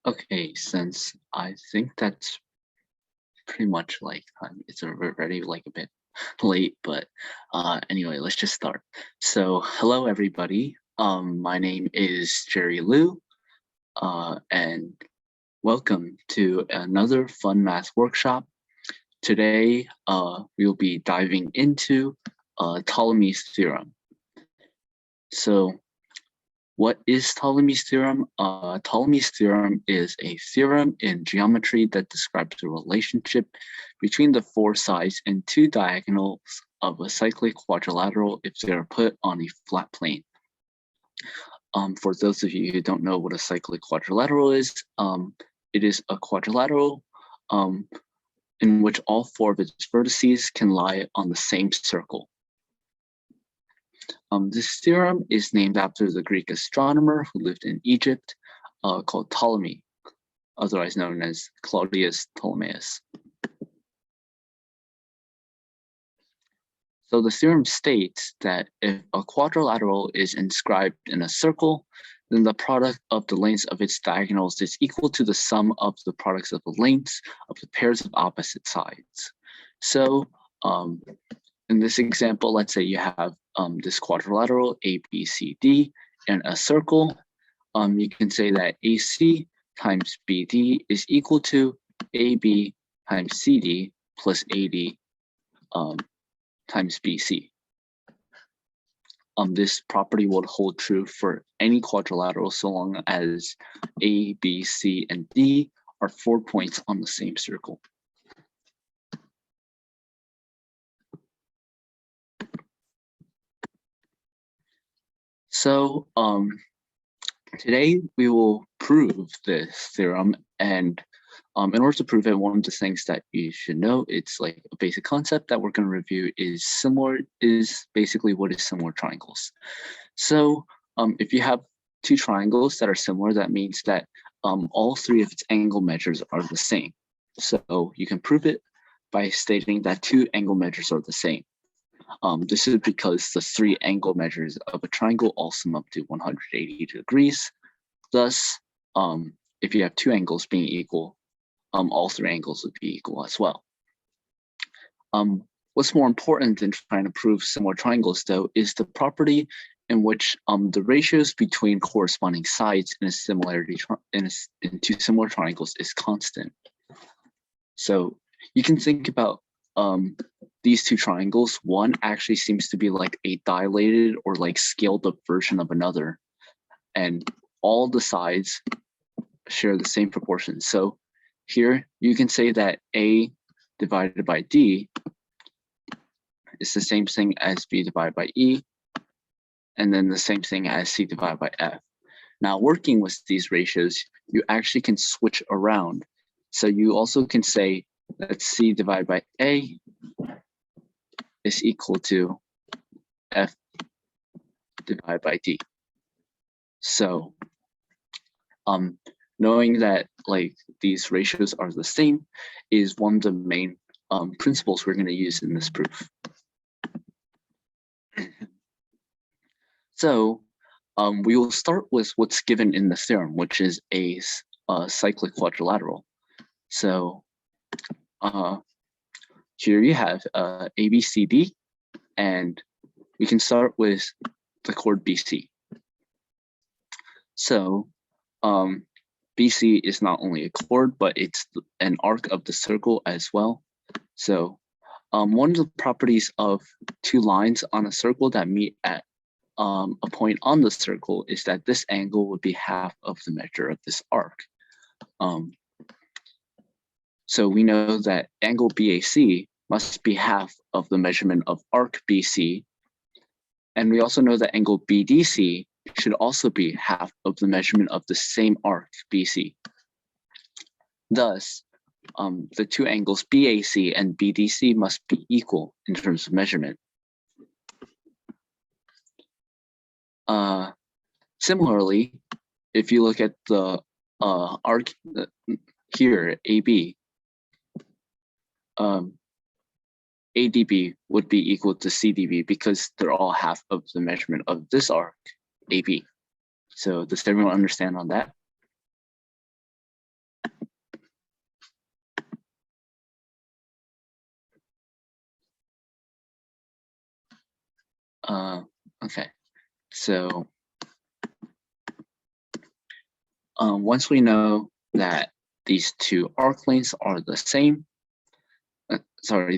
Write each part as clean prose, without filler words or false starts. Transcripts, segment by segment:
Okay, since I think that's pretty much like it's already like a bit late, but anyway, let's just start. So, hello everybody. My name is Jerry Liu, and welcome to another fun math workshop. Today, we'll be diving into Ptolemy's theorem. So, what is Ptolemy's theorem? Ptolemy's theorem is a theorem in geometry that describes the relationship between the four sides and two diagonals of a cyclic quadrilateral if they are put on a flat plane. For those of you who don't know what a cyclic quadrilateral is, it is a quadrilateral in which all four of its vertices can lie on the same circle. This theorem is named after the Greek astronomer who lived in Egypt called Ptolemy, otherwise known as Claudius Ptolemaeus. So the theorem states that if a quadrilateral is inscribed in a circle, then the product of the lengths of its diagonals is equal to the sum of the products of the lengths of the pairs of opposite sides. So in this example, let's say you have this quadrilateral ABCD and a circle. You can say that AC times BD is equal to AB times CD plus AD times BC. This property would hold true for any quadrilateral so long as A, B, C, and D are 4 points on the same circle. So today we will prove this theorem, and in order to prove it, one of the things that you should know, it's like a basic concept that we're going to review is basically what is similar triangles. So if you have two triangles that are similar, that means that all three of its angle measures are the same. So you can prove it by stating that two angle measures are the same. This is because the three angle measures of a triangle all sum up to 180 degrees. Thus, if you have two angles being equal, all three angles would be equal as well. What's more important than trying to prove similar triangles, though, is the property in which the ratios between corresponding sides in a similarity in two similar triangles is constant. So you can think about these two triangles. One actually seems to be like a dilated or like scaled up version of another, and all the sides share the same proportion. So here you can say that A divided by D is the same thing as B divided by E, and then the same thing as C divided by F. Now, working with these ratios, you actually can switch around. So you also can say that C divided by A is equal to F divided by D. So knowing that like these ratios are the same is one of the main principles we're going to use in this proof. So we will start with what's given in the theorem, which is a cyclic quadrilateral. So here you have ABCD, and we can start with the chord BC. So BC is not only a chord, but it's an arc of the circle as well. So one of the properties of two lines on a circle that meet at a point on the circle is that this angle would be half of the measure of this arc. So we know that angle BAC must be half of the measurement of arc BC. And we also know that angle BDC should also be half of the measurement of the same arc BC. Thus, the two angles BAC and BDC must be equal in terms of measurement. Similarly, if you look at the arc here, AB, ADB would be equal to CDB because they're all half of the measurement of this arc, AB. So does everyone understand on that? Okay, so once we know that these two arc lengths are the same,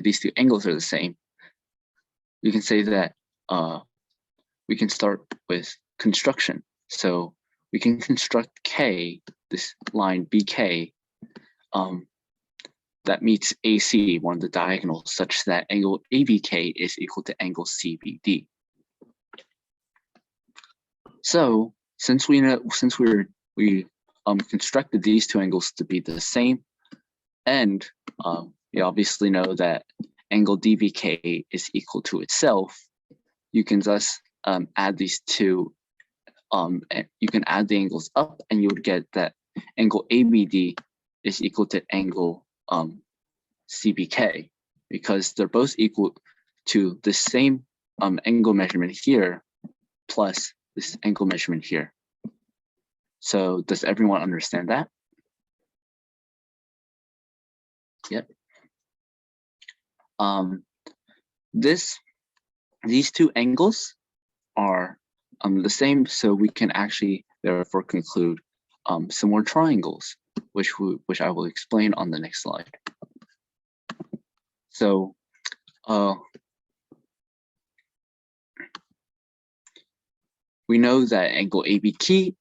these two angles are the same, we can say that we can start with construction. So we can construct K, this line BK, that meets AC, one of the diagonals, such that angle ABK is equal to angle CBD. So since we constructed these two angles to be the same, and we obviously know that angle DBK is equal to itself, you can thus add these two, you can add the angles up and you would get that angle ABD is equal to angle CBK, because they're both equal to the same angle measurement here plus this angle measurement here. So does everyone understand that? Yep. These two angles are the same, so we can actually therefore conclude similar triangles, which I will explain on the next slide. So we know that angle ABK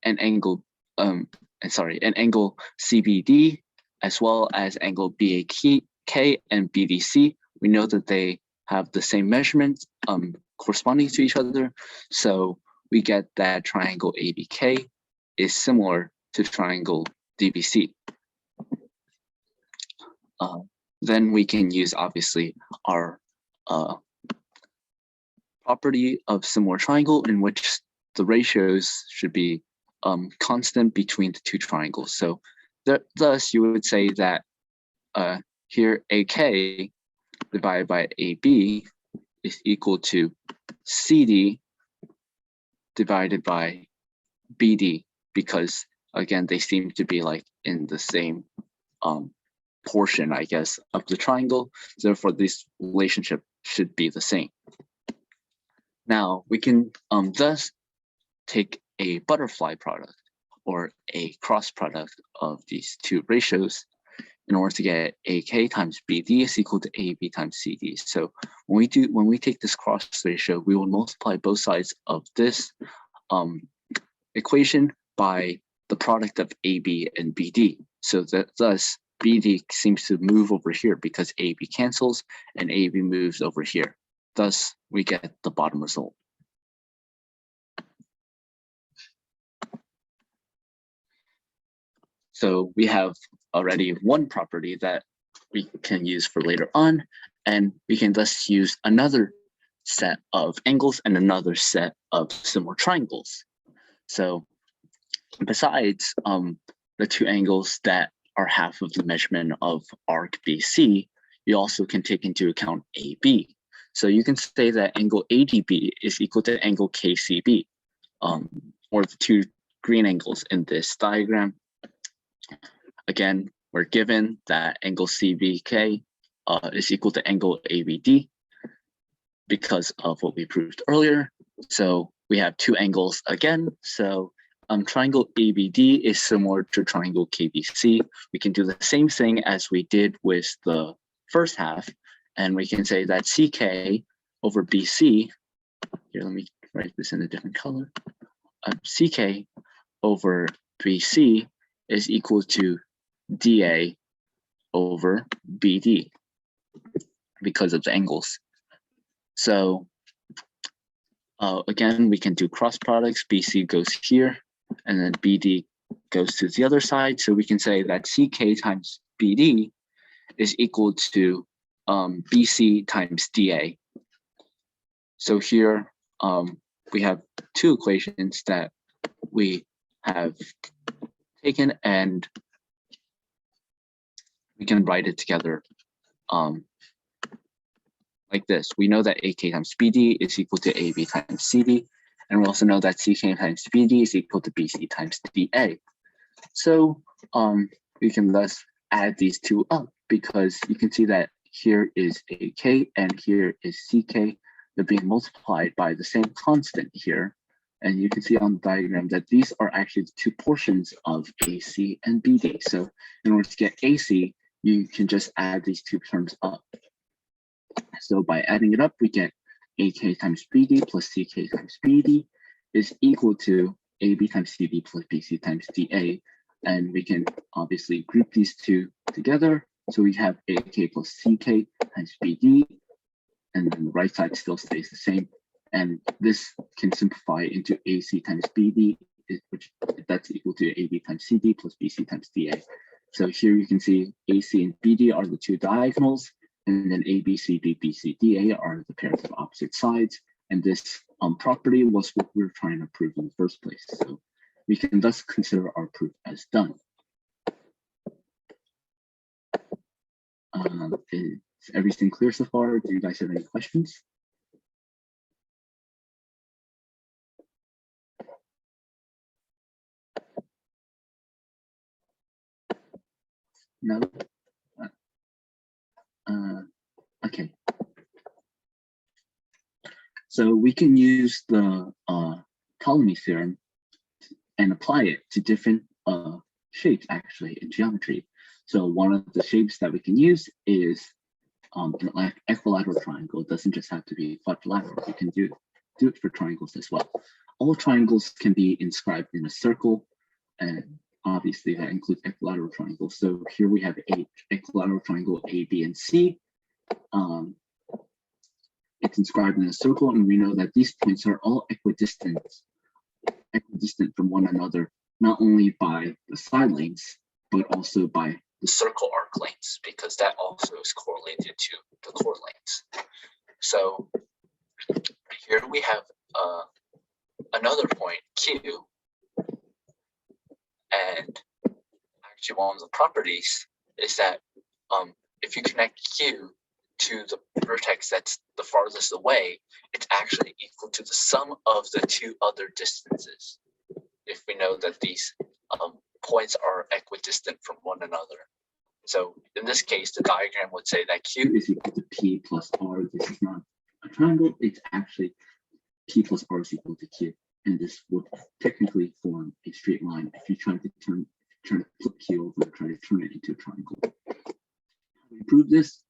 and angle angle CBD, as well as angle BAK and BDC, we know that they have the same measurements corresponding to each other. So we get that triangle ABK is similar to triangle DBC. Then we can use, obviously, our property of similar triangle, in which the ratios should be constant between the two triangles. So thus you would say that here AK divided by AB is equal to CD divided by BD, because again, they seem to be like in the same portion, I guess, of the triangle. Therefore, this relationship should be the same. Now we can thus take a butterfly product or a cross product of these two ratios in order to get AK times BD is equal to AB times CD. So when we take this cross ratio, we will multiply both sides of this equation by the product of AB and BD. So that thus BD seems to move over here because AB cancels and AB moves over here. Thus, we get the bottom result. So we have already one property that we can use for later on, and we can thus use another set of angles and another set of similar triangles. So besides the two angles that are half of the measurement of arc BC, you also can take into account AB. So you can say that angle ADB is equal to angle KCB, or the two green angles in this diagram. Again, we're given that angle CBK is equal to angle ABD because of what we proved earlier. So we have two angles again. So triangle ABD is similar to triangle KBC. We can do the same thing as we did with the first half, and we can say that CK over BC, here, let me write this in a different color. CK over BC is equal to DA over BD because of the angles. So again, we can do cross products. BC goes here, and then BD goes to the other side. So we can say that CK times BD is equal to BC times DA. So here we have two equations that we have taken, and we can write it together like this. We know that AK times BD is equal to AB times CD, and we also know that CK times BD is equal to BC times DA. So we can thus add these two up, because you can see that here is AK and here is CK. they're being multiplied by the same constant here. And you can see on the diagram that these are actually the two portions of AC and BD. So in order to get AC, you can just add these two terms up. So by adding it up, we get AK times BD plus CK times BD is equal to AB times CD plus BC times DA. And we can obviously group these two together. So we have AK plus CK times BD, and then the right side still stays the same. And this can simplify into AC times BD, which that's equal to AB times CD plus BC times DA. So here you can see AC and BD are the two diagonals, and then AB, CD, BC, DA are the pairs of opposite sides. And this property was what we were trying to prove in the first place. So we can thus consider our proof as done. Is everything clear so far? Do you guys have any questions? No? Okay. So we can use the Ptolemy theorem and apply it to different shapes actually in geometry. So one of the shapes that we can use is an equilateral triangle. It doesn't just have to be quadrilateral. You can do it for triangles as well. All triangles can be inscribed in a circle, and obviously that includes equilateral triangles. So here we have a equilateral triangle A, B, and C. It's inscribed in a circle, and we know that these points are all equidistant from one another, not only by the side lengths, but also by the circle arc lengths, because that also is correlated to the chord lengths. So here we have another point, Q, and actually one of the properties is that if you connect Q to the vertex that's the farthest away, it's actually equal to the sum of the two other distances, if we know that these points are equidistant from one another. So in this case, the diagram would say that Q is equal to P plus R. This is not a triangle, it's actually P plus R is equal to Q. And this would technically form a straight line if you try to flip Q over and try to turn it into a triangle. How do we prove this?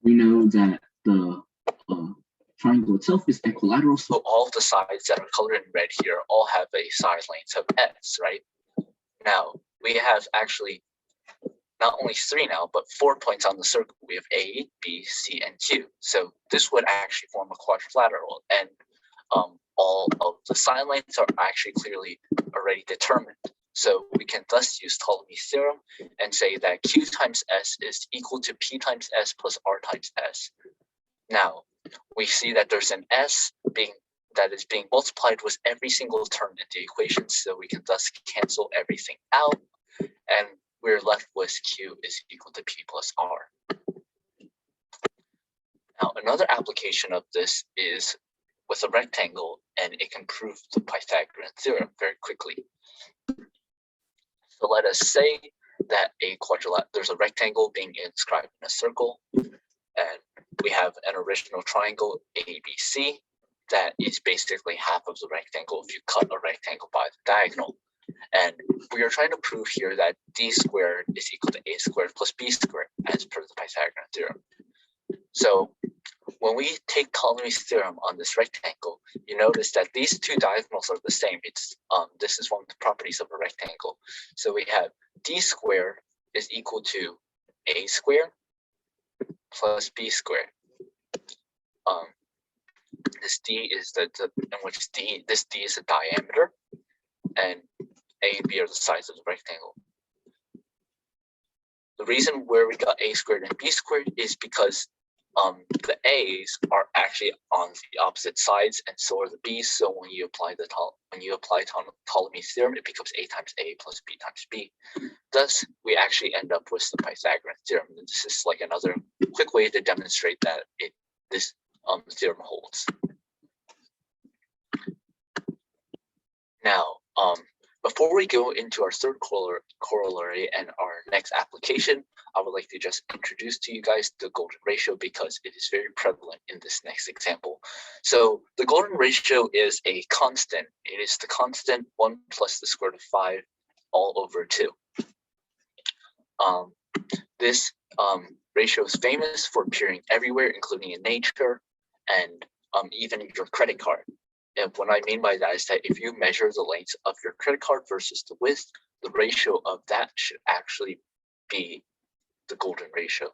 We know that the triangle itself is equilateral, so all of the sides that are colored in red here all have a side length of S, right? Now, we have actually not only 3 now, but 4 points on the circle. We have A, B, C, and Q. So this would actually form a quadrilateral, and all of the side lengths are actually clearly already determined. So we can thus use Ptolemy's theorem and say that Q times S is equal to P times S plus R times S. Now, we see that there's an S that is being multiplied with every single term in the equation, so we can thus cancel everything out, and we're left with Q is equal to P plus R. Now, another application of this is with a rectangle, and it can prove the Pythagorean theorem very quickly. So let us say that there's a rectangle being inscribed in a circle, and we have an original triangle ABC that is basically half of the rectangle if you cut a rectangle by the diagonal. And we are trying to prove here that D squared is equal to A squared plus B squared as per the Pythagorean theorem. So when we take Ptolemy's theorem on this rectangle, you notice that these two diagonals are the same. This is one of the properties of a rectangle. So we have D squared is equal to A squared plus B squared. This D is this D is the diameter, and A and B are the sides of the rectangle. The reason where we got A squared and B squared is because the A's are actually on the opposite sides, and so are the B's. So when you apply Ptolemy's theorem, it becomes A times A plus B times B. Thus, we actually end up with the Pythagorean theorem. And this is like another quick way to demonstrate that this theorem holds. Now, before we go into our third corollary and our next application, I would like to just introduce to you guys the golden ratio because it is very prevalent in this next example. So the golden ratio is a constant. It is the constant 1 plus the square root of 5 all over 2. This ratio is famous for appearing everywhere, including in nature and even in your credit card. And what I mean by that is that if you measure the length of your credit card versus the width, the ratio of that should actually be the golden ratio.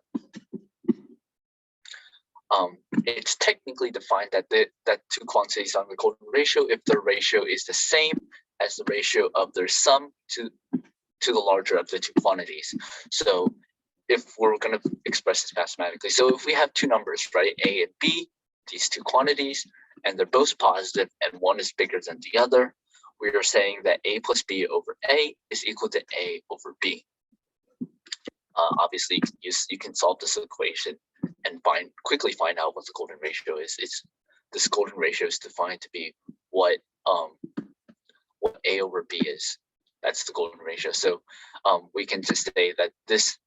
It's technically defined that that two quantities on the golden ratio if the ratio is the same as the ratio of their sum to the larger of the two quantities. So if we're going to express this mathematically, so if we have two numbers, right, A and B, these two quantities, and they're both positive and one is bigger than the other, we are saying that A plus B over A is equal to A over B. Obviously, you can solve this equation and quickly find out what the golden ratio is. This golden ratio is defined to be what A over B is. That's the golden ratio. So we can just say that this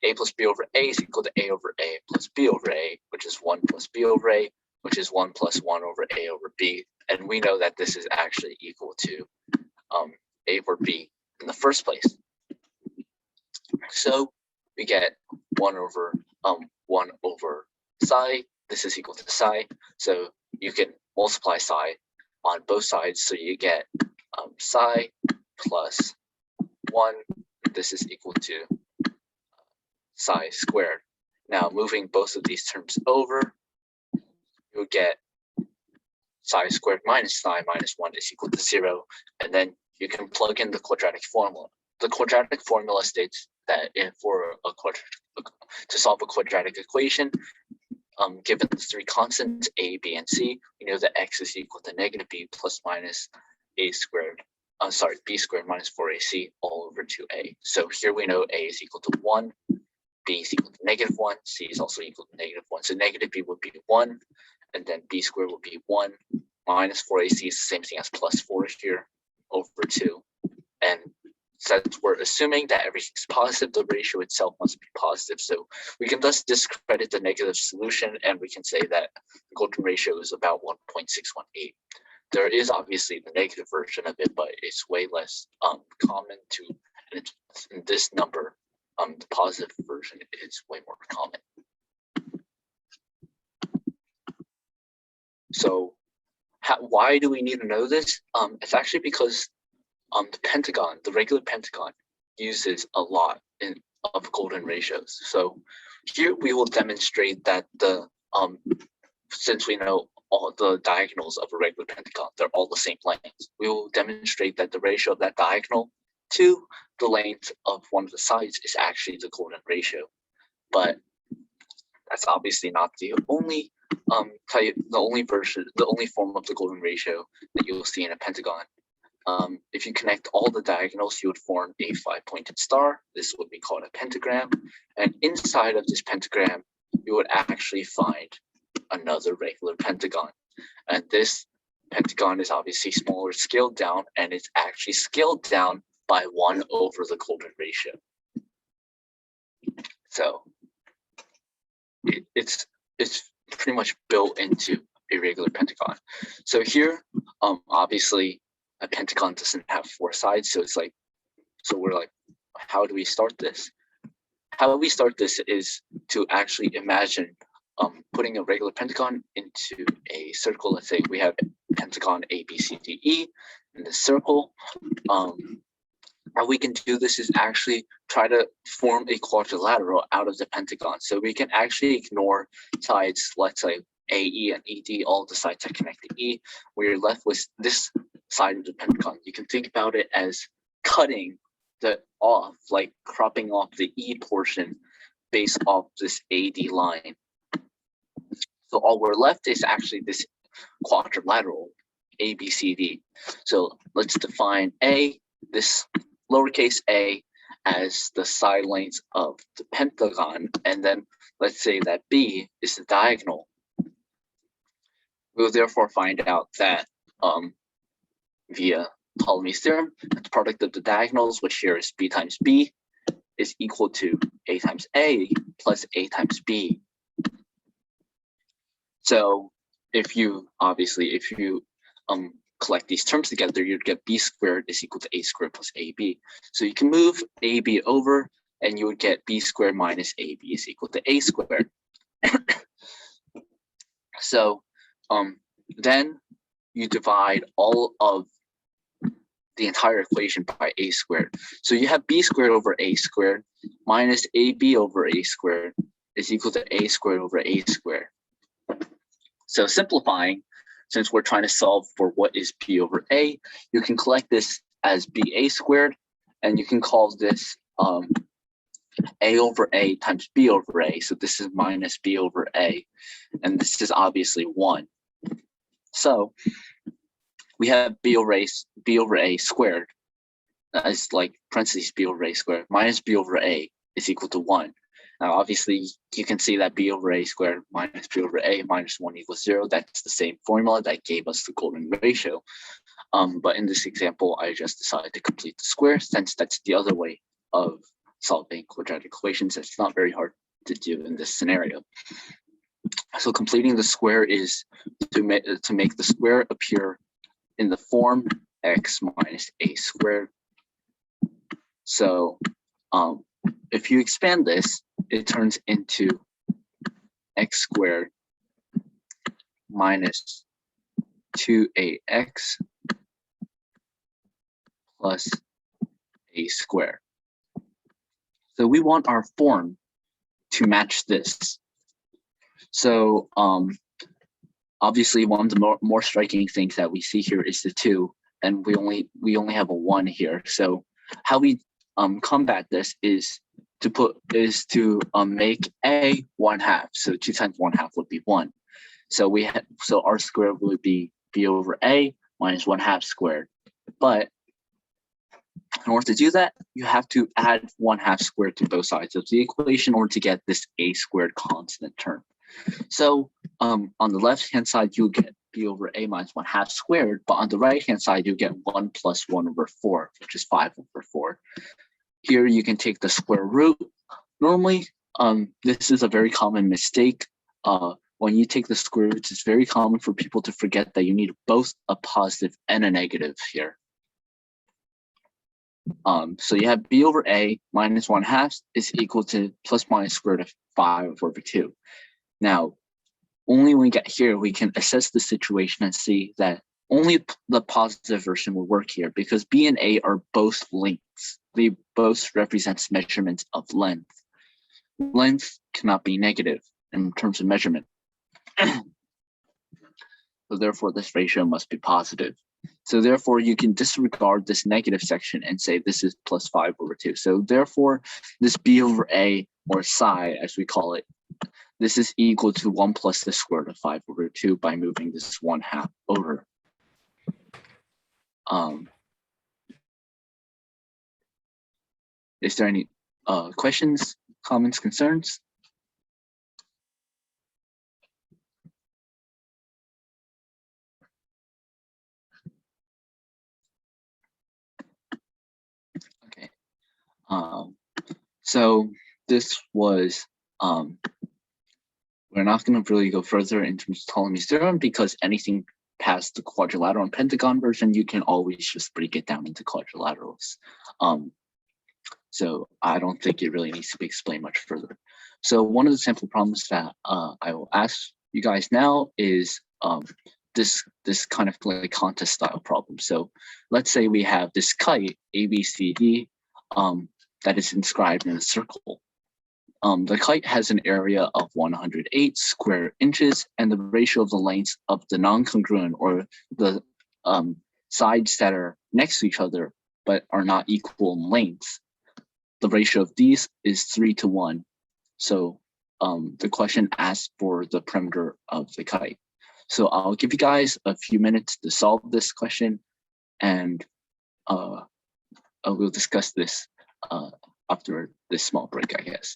A plus B over A is equal to A over A plus B over A, which is 1 plus B over A, which is 1 plus 1 over A over B. And we know that this is actually equal to A over B in the first place. So we get 1 over psi. This is equal to psi. So you can multiply psi on both sides. So you get psi plus 1. This is equal to psi squared. Now moving both of these terms over, you'll get psi squared minus psi minus 1 is equal to 0. And then you can plug in the quadratic formula. The quadratic formula states that to solve a quadratic equation, given the three constants a, b, and c, we know that x is equal to negative b plus minus b squared minus 4ac all over 2a. So here we know a is equal to 1, b is equal to negative 1, c is also equal to negative 1. So negative b would be 1, and then b squared would be 1, minus 4ac is the same thing as plus 4 here over 2. And since we're assuming that everything's positive, the ratio itself must be positive. So we can thus discredit the negative solution, and we can say that the golden ratio is about 1.618. There is obviously the negative version of it, but it's way less common to, and it's in this number, the positive version is way more common. So why do we need to know this? It's actually because the Pentagon, the regular Pentagon, uses a lot of golden ratios. So here we will demonstrate that since we know all the diagonals of a regular pentagon, they're all the same length. We will demonstrate that the ratio of that diagonal to the length of one of the sides is actually the golden ratio. But that's obviously not the only the only form of the golden ratio that you'll see in a pentagon. If you connect all the diagonals, you would form a 5-pointed star. This would be called a pentagram. And inside of this pentagram, you would actually find another regular pentagon. And this pentagon is obviously smaller scaled down, and it's actually scaled down by 1 over the golden ratio. So it's pretty much built into a regular pentagon. So here, obviously, a pentagon doesn't have 4 sides, so we're like, how do we start this? How we start this is to actually imagine putting a regular pentagon into a circle. Let's say we have pentagon A, B, C, D, E in the circle. How we can do this is actually try to form a quadrilateral out of the pentagon. So we can actually ignore sides, let's say AE and ED, all the sides that connect to E. We're left with this side of the pentagon. You can think about it as cutting off, like cropping off the E portion based off this AD line. So all we're left is actually this quadrilateral ABCD. So let's define A, this lowercase a, as the side length of the pentagon, and then let's say that B is the diagonal. We will therefore find out that via Ptolemy's theorem, the product of the diagonals, which here is B times B, is equal to a times a plus a times b. So if you collect these terms together, you'd get b squared is equal to a squared plus ab. So you can move ab over, and you would get b squared minus ab is equal to a squared. So then you divide all of the entire equation by a squared. So you have b squared over a squared minus ab over a squared is equal to a squared over a squared. So simplifying, since we're trying to solve for what is b over a, you can collect this as ba squared, and you can call this a over a times b over a. So this is minus b over a, and this is obviously 1. So we have b over a squared as like parentheses b over a squared minus b over a is equal to 1. Now, obviously, you can see that b over a squared minus b over a minus 1 equals 0. That's the same formula that gave us the golden ratio. But in this example, I just decided to complete the square, since that's the other way of solving quadratic equations. It's not very hard to do in this scenario. So completing the square is to make the square appear in the form x minus a squared. So if you expand this, it turns into x squared minus 2ax plus a squared. So we want our form to match this. So obviously, one of the more striking things that we see here is the 2, and we only have a 1 here. So how we combat this is to make a 1/2. So 2 times 1/2 would be 1. So so our square would be b over a minus 1/2 squared. But in order to do that, you have to add 1/2 squared to both sides of the equation in order to get this a squared constant term. So on the left-hand side, you'll get b over a minus 1/2 squared, but on the right-hand side, you get 1 plus 1 over 4, which is 5 over 4. Here, you can take the square root. Normally, this is a very common mistake. When you take the square roots, it's very common for people to forget that you need both a positive and a negative here. So you have b over a minus 1/2 is equal to plus minus square root of 5 over 2. Now, only when we get here, we can assess the situation and see that only the positive version will work here, because b and a are both lengths. They both represent measurements of length. Length cannot be negative in terms of measurement. So therefore, this ratio must be positive. So therefore, you can disregard this negative section and say this is plus 5 over 2. So therefore, this b over a, or psi as we call it, this is equal to 1 plus the square root of 5 over 2 by moving this 1/2 over. Is there any questions, comments, concerns? Okay. So this was, we're not going to really go further in terms of Ptolemy's theorem, because anything past the quadrilateral and pentagon version, you can always just break it down into quadrilaterals. So I don't think it really needs to be explained much further. So one of the sample problems that I will ask you guys now is this kind of like contest style problem. So let's say we have this kite ABCD that is inscribed in a circle. The kite has an area of 108 square inches, and the ratio of the lengths of the non-congruent, or the sides that are next to each other but are not equal in length, the ratio of these is 3:1. So the question asks for the perimeter of the kite. So I'll give you guys a few minutes to solve this question, and we'll discuss this after this small break, I guess.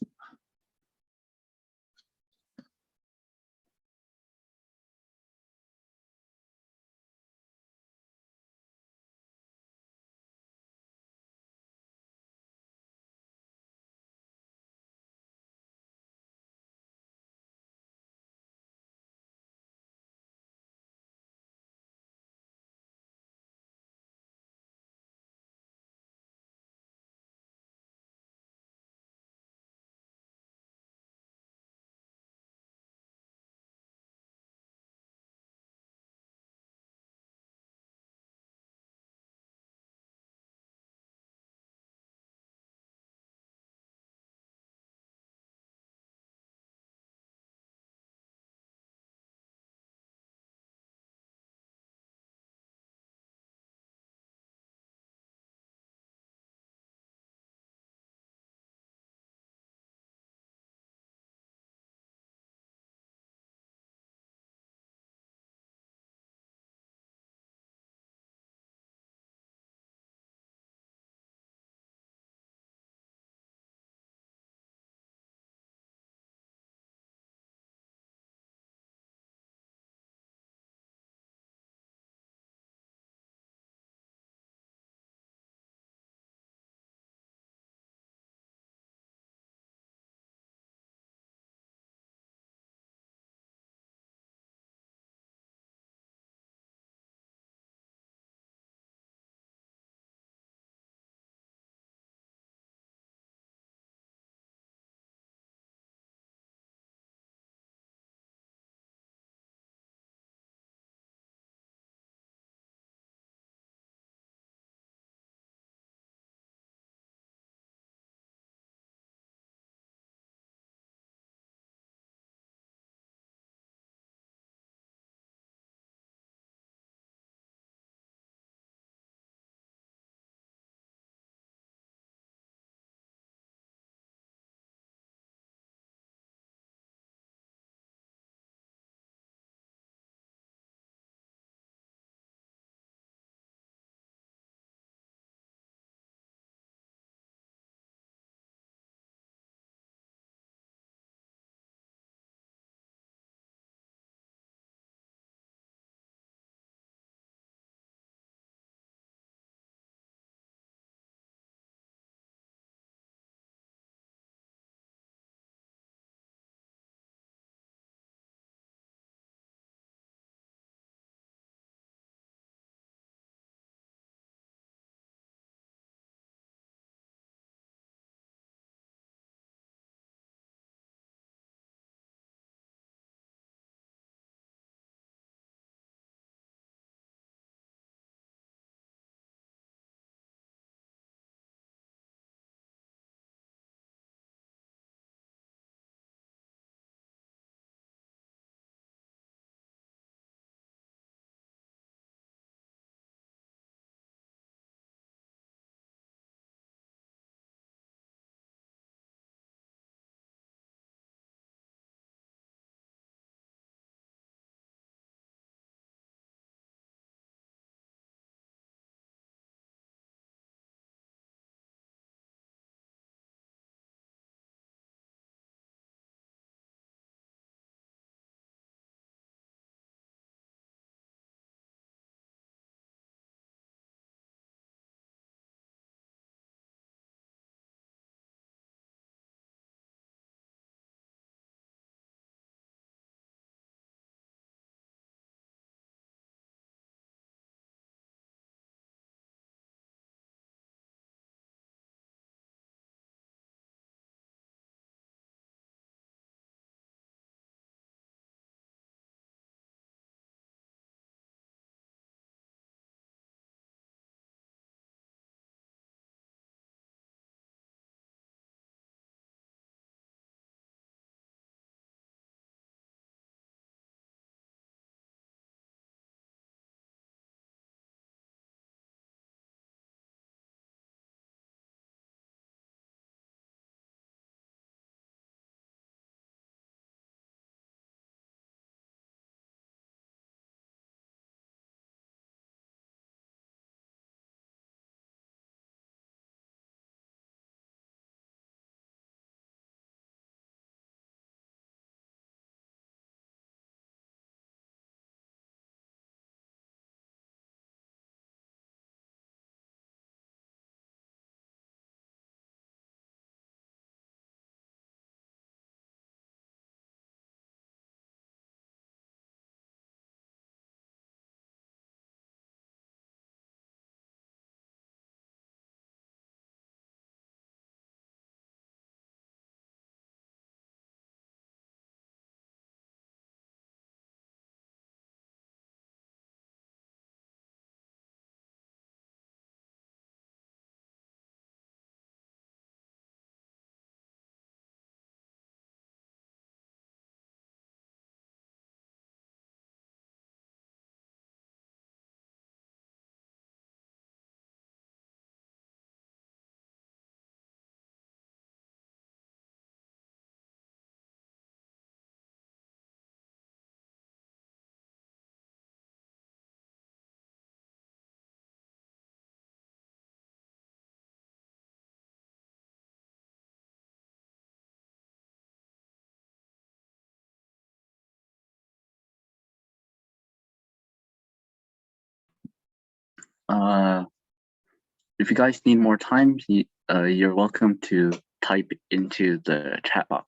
If you guys need more time, you're welcome to type into the chat box.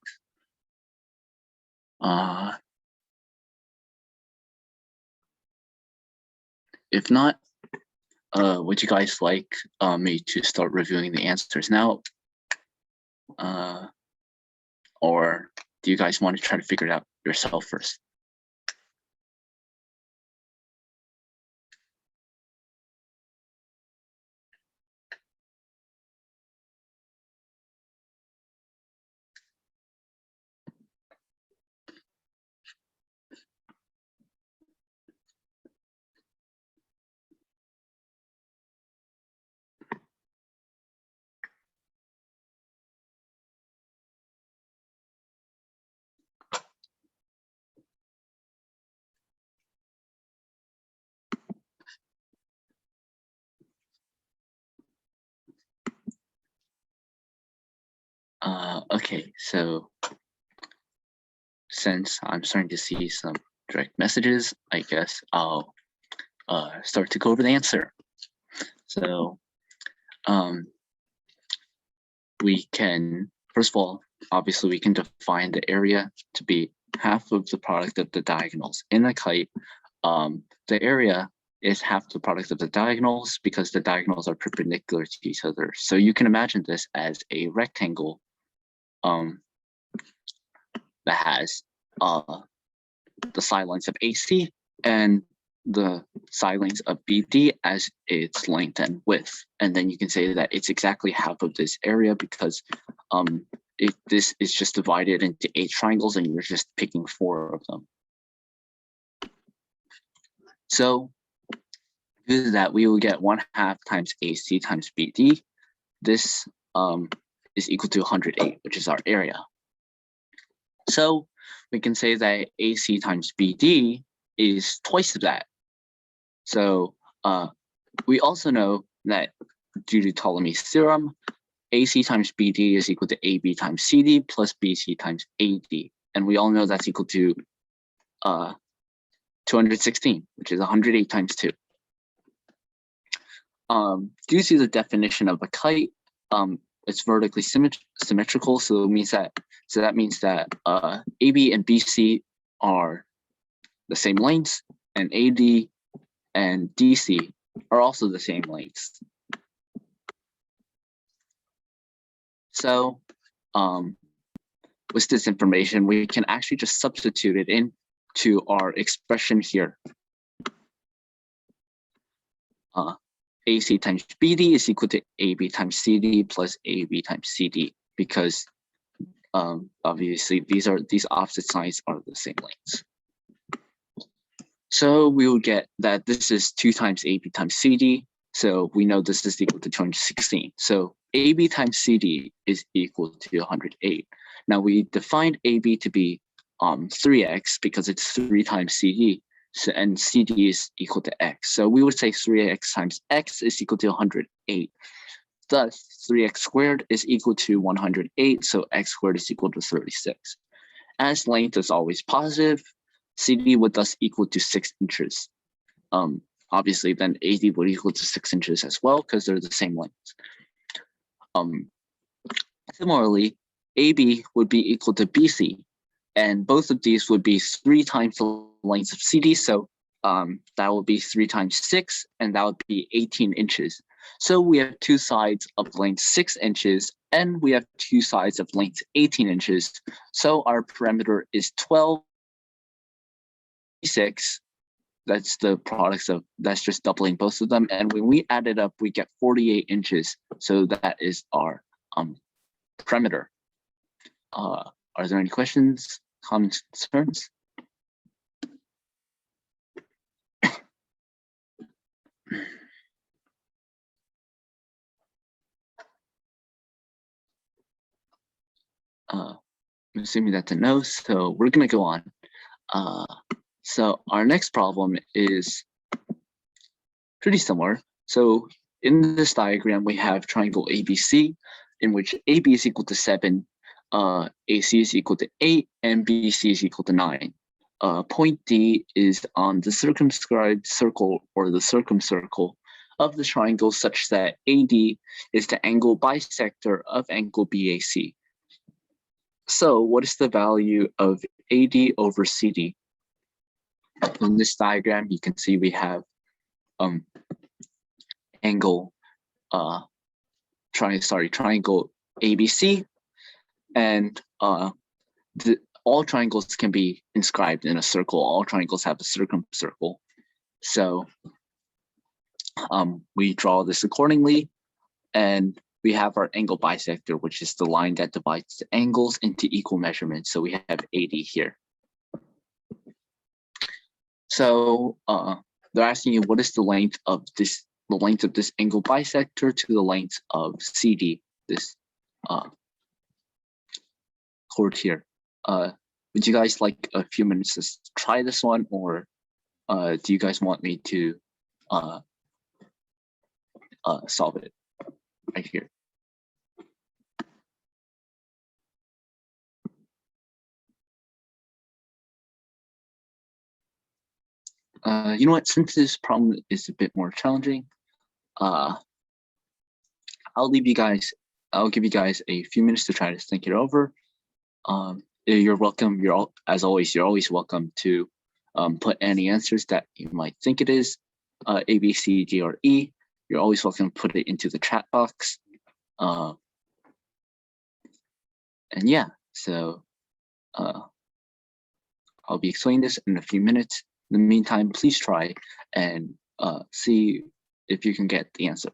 If not, would you guys like me to start reviewing the answers now? Or do you guys want to try to figure it out yourself first? Okay, so since I'm starting to see some direct messages, I guess I'll start to go over the answer. So we can, first of all, obviously we can define the area to be half of the product of the diagonals. In a kite, the area is half the product of the diagonals because the diagonals are perpendicular to each other. So you can imagine this as a rectangle that has the side lengths of AC and the side lengths of BD as its length and width. And then you can say that it's exactly half of this area because this is just divided into 8 triangles and you're just picking 4 of them. So due to that, we will get 1/2 times AC times BD. This is equal to 108, which is our area. So we can say that AC times BD is twice of that. So we also know that due to Ptolemy's theorem, AC times BD is equal to AB times CD plus BC times AD. And we all know that's equal to 216, which is 108 times 2. Due to the definition of a kite, it's vertically symmetrical, so it means that means that AB and BC are the same lengths, and AD and DC are also the same lengths. So with this information, we can actually just substitute it into our expression here. AC times BD is equal to AB times CD plus AB times CD because obviously these opposite sides are the same lengths. So we will get that this is 2 times AB times CD. So we know this is equal to 216. So AB times CD is equal to 108. Now we defined AB to be 3x because it's 3 times CD. So, and CD is equal to x. So we would say 3x times x is equal to 108. Thus, 3x squared is equal to 108. So x squared is equal to 36. As length is always positive, CD would thus equal to 6 inches. Obviously, then AD would equal to 6 inches as well because they're the same length. Similarly, AB would be equal to BC, and both of these would be 3 times the length of CD. So that would be 3 times 6, and that would be 18 inches. So we have 2 sides of length 6 inches, and we have 2 sides of length 18 inches. So our perimeter is 12. 6, that's the products of, that's just doubling both of them. And when we add it up, we get 48 inches. So that is our perimeter. Are there any questions, comments, concerns? I'm assuming that's a no, so we're gonna go on. So our next problem is pretty similar. So in this diagram, we have triangle ABC, in which AB is equal to 7, AC is equal to 8, and BC is equal to 9. Point D is on the circumscribed circle or the circumcircle of the triangle such that AD is the angle bisector of angle BAC. So what is the value of AD over CD? In this diagram, you can see we have angle triangle ABC, and all triangles can be inscribed in a circle. All triangles have a circumcircle. So we draw this accordingly, and we have our angle bisector, which is the line that divides the angles into equal measurements. So we have AD here. So they're asking you, what is the length of this angle bisector to the length of CD, this chord here. Would you guys like a few minutes to try this one, or do you guys want me to solve it right here? You know what, since this problem is a bit more challenging, I'll give you guys a few minutes to try to think it over. You're welcome. As always, you're always welcome to put any answers that you might think it is, A, B, C, D, or E. You're always welcome to put it into the chat box. And yeah, so I'll be explaining this in a few minutes. In the meantime, please try and see if you can get the answer.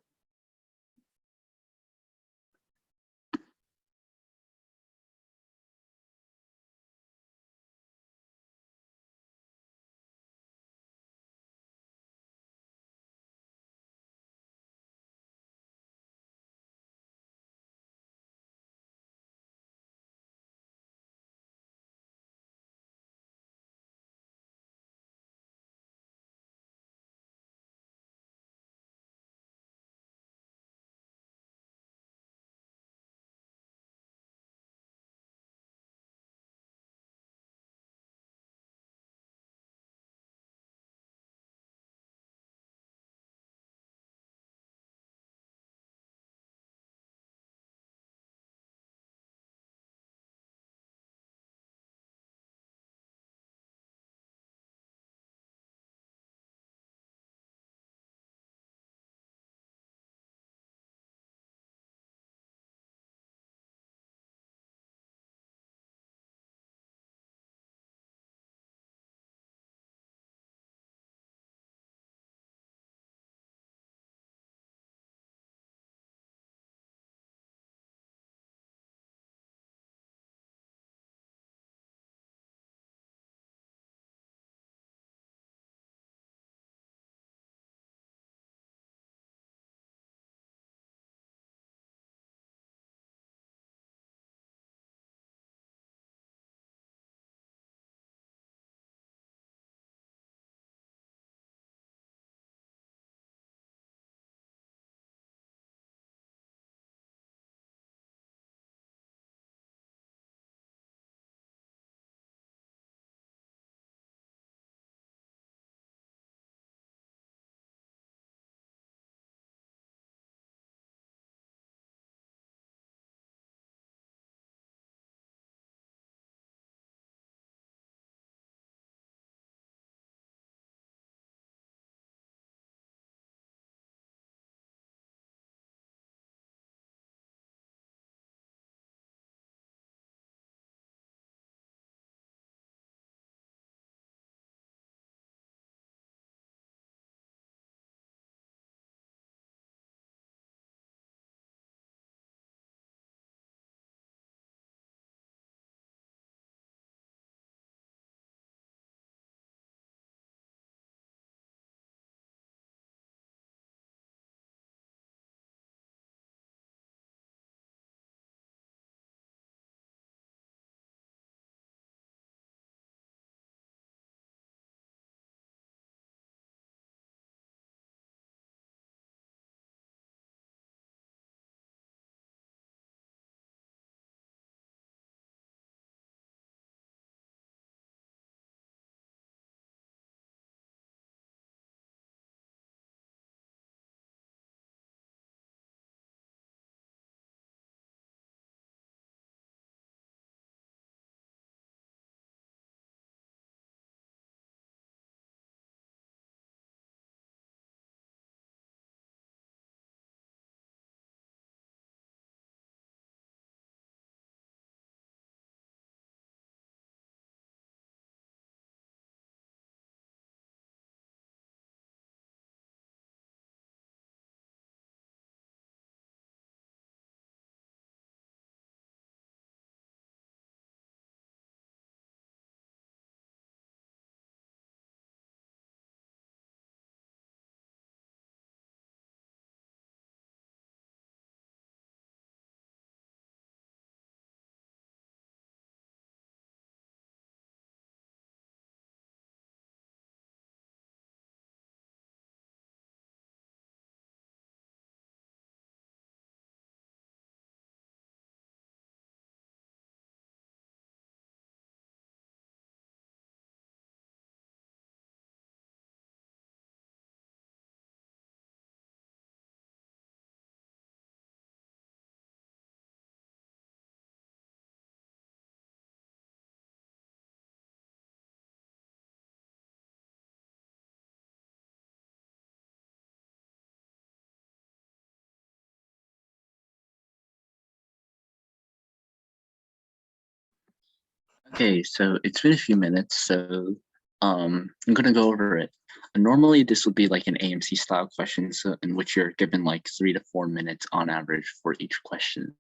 Okay, so it's been a few minutes, so I'm gonna go over it. Normally, this would be like an AMC style question, so in which you're given like 3 to 4 minutes on average for each question.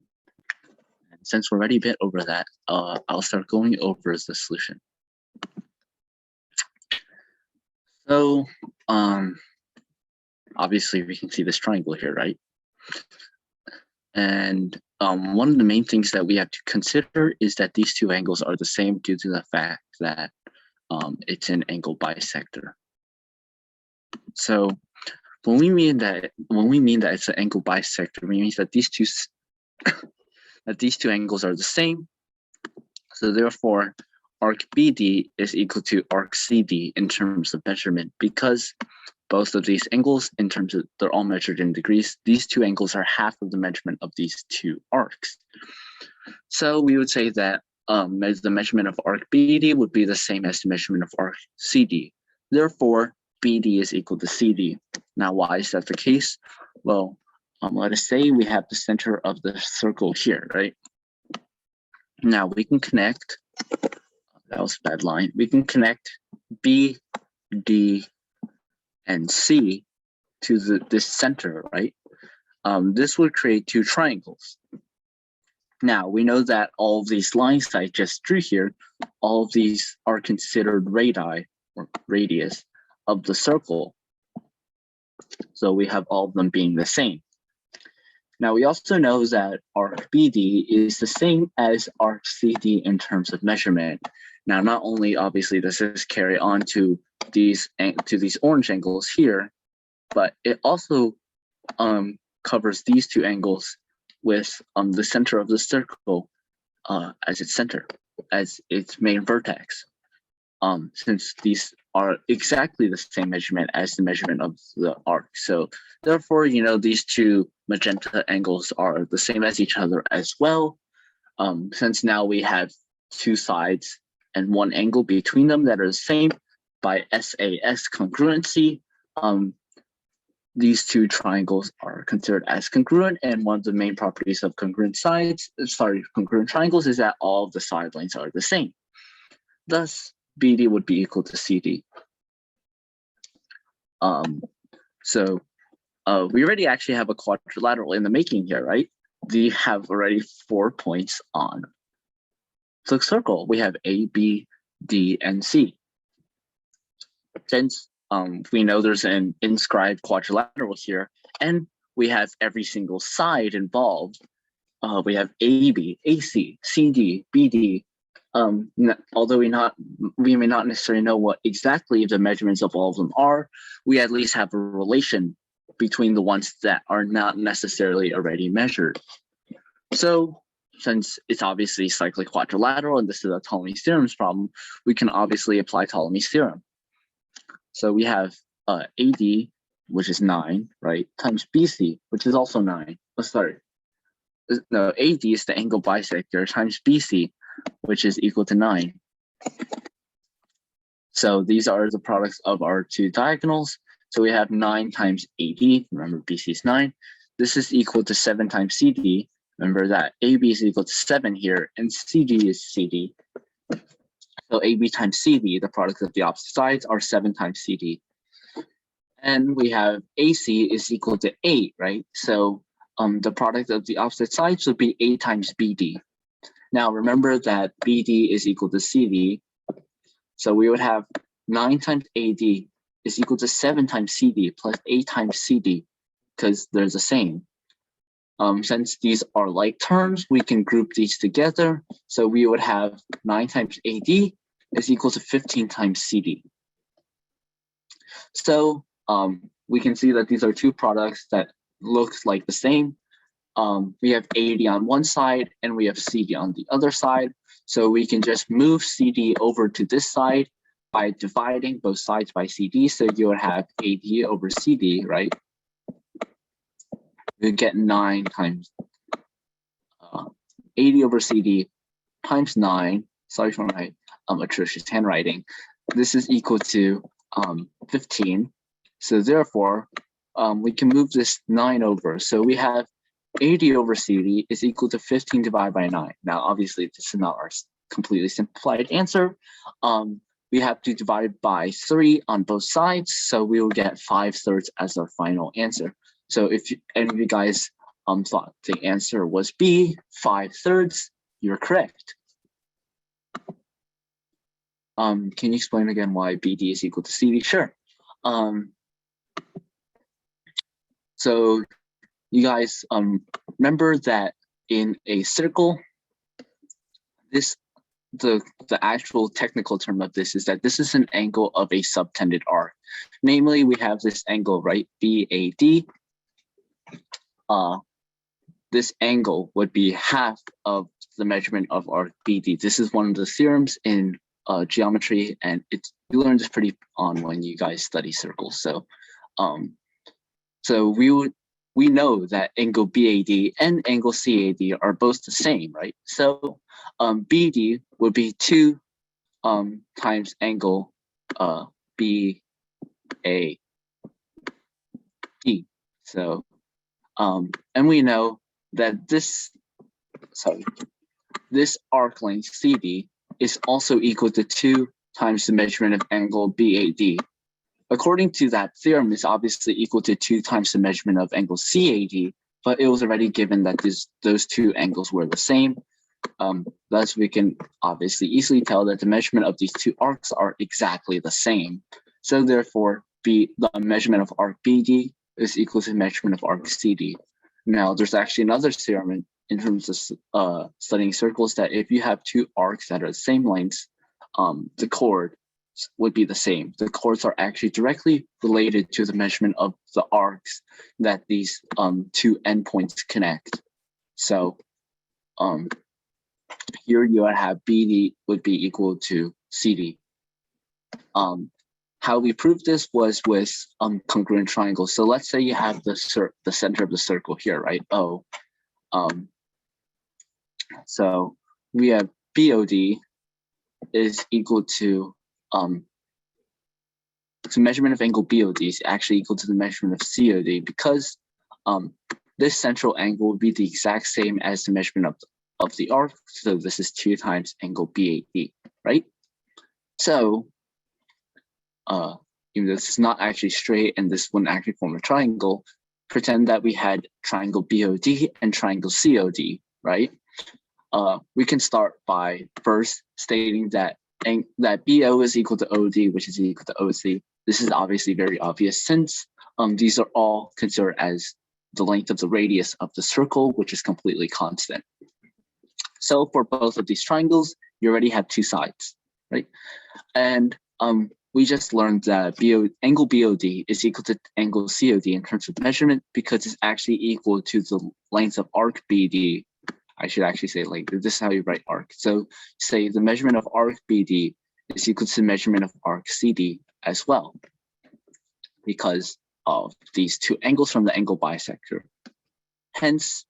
And since we're already a bit over that, I'll start going over the solution. So, obviously we can see this triangle here, right? And one of the main things that we have to consider is that these two angles are the same due to the fact that it's an angle bisector. So when we mean that it's an angle bisector, we mean that these two angles are the same. So therefore, arc BD is equal to arc CD in terms of measurement, because both of these angles, in terms of they're all measured in degrees, these two angles are half of the measurement of these two arcs. So we would say that the measurement of arc BD would be the same as the measurement of arc CD. Therefore, BD is equal to CD. Now, why is that the case? Well, let us say we have the center of the circle here, right? Now we can connect, that was a bad line, we can connect B, D, and C to this center, right? This would create two triangles. Now we know that all of these lines I just drew here, all of these are considered radii or radius of the circle. So we have all of them being the same. Now we also know that arc BD is the same as arc CD in terms of measurement. Now, not only obviously does this carry on to these orange angles here, but it also covers these two angles with the center of the circle as its center, as its main vertex. Since these are exactly the same measurement as the measurement of the arc. So therefore, these two magenta angles are the same as each other as well. Since now we have two sides and one angle between them that are the same by SAS congruency, these two triangles are considered as congruent, and one of the main properties of congruent triangles is that all of the side lengths are the same. Thus, BD would be equal to CD. So we already actually have a quadrilateral in the making here, right? We have already 4 points on the circle. We have A, B, D, and C. Since we know there's an inscribed quadrilateral here, and we have every single side involved, we have AB, AC, CD, BD. Although we may not necessarily know what exactly the measurements of all of them are, we at least have a relation between the ones that are not necessarily already measured. So since it's obviously cyclic quadrilateral and this is a Ptolemy's theorem's problem, we can obviously apply Ptolemy's theorem. So we have AD, which is 9, right, times BC, which is also 9. No, AD is the angle bisector times BC, which is equal to 9. So these are the products of our two diagonals. So we have 9 times AD, remember BC is 9. This is equal to 7 times CD. Remember that AB is equal to 7 here, and CD is CD. So AB times CD, the product of the opposite sides, are 7 times CD. And we have AC is equal to 8, right? So the product of the opposite sides would be 8 times BD. Now remember that BD is equal to CD. So we would have 9 times AD is equal to 7 times CD plus 8 times CD, because they're the same. Since these are like terms, we can group these together. So we would have 9 times AD is equal to 15 times CD. So we can see that these are two products that looks like the same. We have AD on one side and we have CD on the other side. So we can just move CD over to this side by dividing both sides by CD. So you would have AD over CD, right? You get 9 times 80 over CD times 9. Sorry for my atrocious handwriting. This is equal to 15. So therefore, we can move this 9 over. So we have 80 over CD is equal to 15 divided by 9. Now, obviously, this is not our completely simplified answer. We have to divide by 3 on both sides, so we will get 5/3 as our final answer. So if any of you guys thought the answer was B, 5/3, you're correct. Can you explain again why BD is equal to CD? Sure. So you guys remember that in a circle, the actual technical term of this is that this is an angle of a subtended arc. Namely, we have this angle, right, BAD. This angle would be half of the measurement of arc BD. This is one of the theorems in geometry, and you learn this pretty on when you guys study circles. So, we know that angle BAD and angle CAD are both the same, right? So BD would be 2 times angle BAD. So, and we know that this arc length CD is also equal to 2 times the measurement of angle BAD. According to that theorem, is obviously equal to 2 times the measurement of angle CAD, but it was already given that those 2 angles were the same. Thus, we can obviously easily tell that the measurement of these 2 arcs are exactly the same. So therefore, the measurement of arc BD is equal to the measurement of arc CD. Now, there's actually another theorem in terms of studying circles that if you have 2 arcs that are the same lengths, the chord would be the same. The chords are actually directly related to the measurement of the arcs that these 2 endpoints connect. So here you would have BD would be equal to CD. How we proved this was with congruent triangles. So let's say you have the center of the circle here, right? O. So we have BOD is equal to measurement of angle BOD is actually equal to the measurement of COD, because this central angle would be the exact same as the measurement of the arc. So this is 2 times angle BAD, right? So even though this is not actually straight and this wouldn't actually form a triangle, pretend that we had triangle BOD and triangle COD, right? We can start by first stating that BO is equal to OD, which is equal to OC. This is obviously very obvious since these are all considered as the length of the radius of the circle, which is completely constant. So for both of these triangles, you already have 2 sides, right? And we just learned that angle BOD is equal to angle COD in terms of measurement, because it's actually equal to the length of arc BD. I should actually say, like, this is how you write arc. So say the measurement of arc BD is equal to the measurement of arc CD as well, because of these 2 angles from the angle bisector. Hence,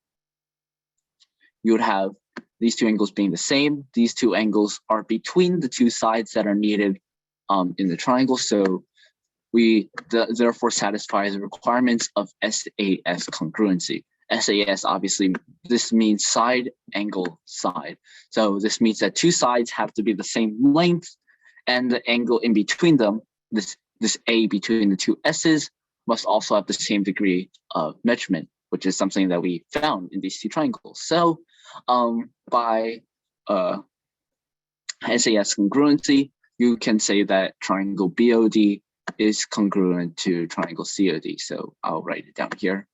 you would have these 2 angles being the same. These 2 angles are between the 2 sides that are needed in the triangle. So we therefore satisfy the requirements of SAS congruency. SAS, obviously, this means side, angle, side. So this means that 2 sides have to be the same length, and the angle in between them, this A between the 2 S's, must also have the same degree of measurement, which is something that we found in these 2 triangles. So by SAS congruency, you can say that triangle BOD is congruent to triangle COD. So I'll write it down here.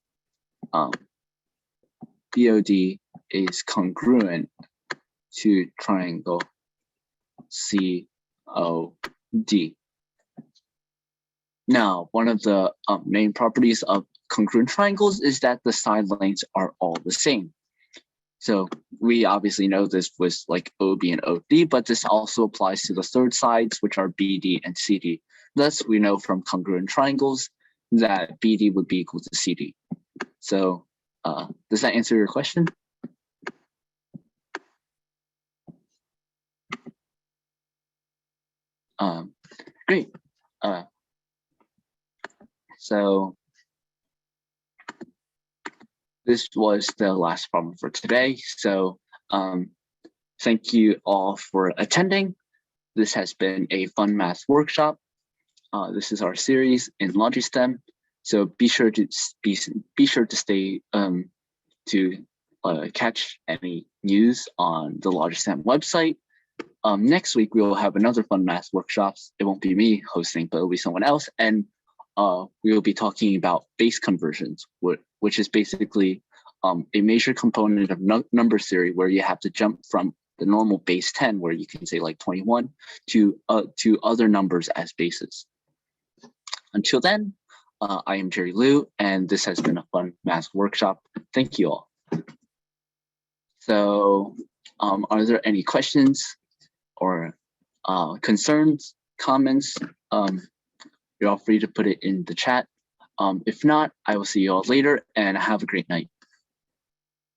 BOD is congruent to triangle COD. Now, one of the main properties of congruent triangles is that the side lengths are all the same. So we obviously know this was like OB and OD, but this also applies to the third sides, which are BD and CD. Thus, we know from congruent triangles that BD would be equal to CD. So does that answer your question? Great. So this was the last problem for today. So Thank you all for attending. This has been a fun math workshop. This is our series in LogiStem, so be sure to stay to catch any news on the LogiStem website. Next week we will have another fun math workshops. It won't be me hosting, but it'll be someone else, and we will be talking about base conversions, which is basically a major component of number theory, where you have to jump from the normal base 10, where you can say like 21, to other numbers as bases. Until then, I am Jerry Liu, and this has been a fun math workshop. Thank you all. So are there any questions or concerns, comments? You're all free to put it in the chat. If not, I will see you all later, and have a great night.